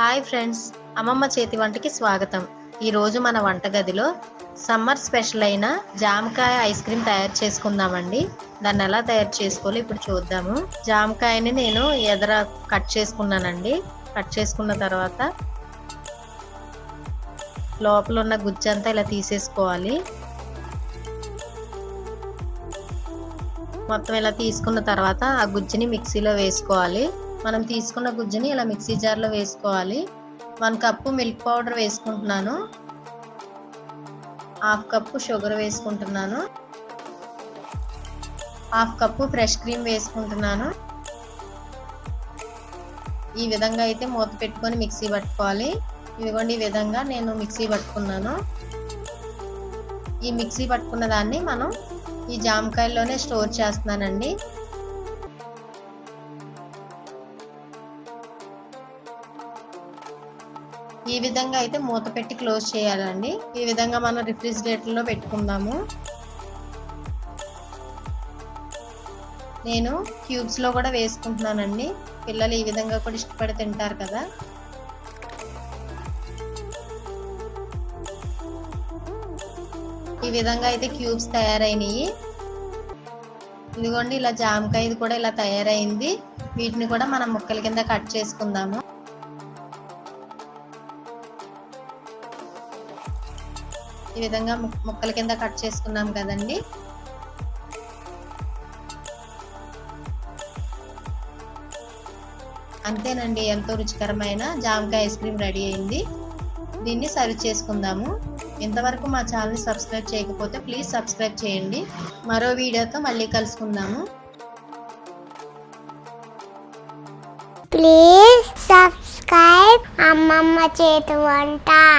Hi friends, అమ్మమ్మ చేతి వంటకి స్వాగతం. ఈరోజు మన వంటగదిలో సమ్మర్ స్పెషల్ అయిన జామకాయ ఐస్ క్రీమ్ తయారు చేసుకుందామండి. దాన్ని ఎలా తయారు చేసుకోవాలో ఇప్పుడు చూద్దాము. జామకాయని నేను ఎదర కట్ చేసుకున్నానండి. కట్ చేసుకున్న తర్వాత లోపల ఉన్న గుజ్జంతా ఇలా తీసేసుకోవాలి. మొత్తం ఇలా తీసుకున్న తర్వాత ఆ గుజ్జుని మిక్సీలో వేసుకోవాలి. మనం తీసుకున్న గుజ్జుని ఇలా మిక్సీ జార్లో వేసుకోవాలి. 1 కప్పు మిల్క్ పౌడర్ వేసుకుంటున్నాను. 1/2 కప్పు షుగర్ వేసుకుంటున్నాను. 1/2 కప్పు ఫ్రెష్ క్రీమ్ వేసుకుంటున్నాను. ఈ విధంగా అయితే మూత పెట్టుకొని మిక్సీ పట్టుకోవాలి. ఇదిగోండి, ఈ విధంగా నేను మిక్సీ పట్టుకున్నాను. ఈ మిక్సీ పట్టుకున్న దాన్ని మనం ఈ జామకాయల్లోనే స్టోర్ చేస్తున్నానండి. ఈ విధంగా అయితే మూత పెట్టి క్లోజ్ చేయాలండి. ఈ విధంగా మనం రిఫ్రిజిరేటర్లో పెట్టుకుందాము. నేను క్యూబ్స్లో కూడా వేసుకుంటున్నానండి. పిల్లలు ఈ విధంగా కూడా ఇష్టపడి తింటారు కదా. ఈ విధంగా అయితే క్యూబ్స్ తయారైనవి. ఇదిగోండి, ఇలా జామకాయది కూడా ఇలా తయారైంది. వీటిని కూడా మనం ముక్కల కింద కట్ చేసుకుందాము. ఈ విధంగా ముక్కల కింద కట్ చేసుకున్నాం కదండి. అంతేనండి, ఎంతో రుచికరమైన జామకాయ ఐస్ క్రీమ్ రెడీ అయింది. దీన్ని సర్వ్ చేసుకుందాము. ఇంతవరకు మా ఛానల్ని సబ్స్క్రైబ్ చేయకపోతే ప్లీజ్ సబ్స్క్రైబ్ చేయండి. మరో వీడియోతో మళ్ళీ కలుసుకుందాము. ప్లీజ్ సబ్స్క్రైబ్ అమ్మమ్మ చేతి వంట.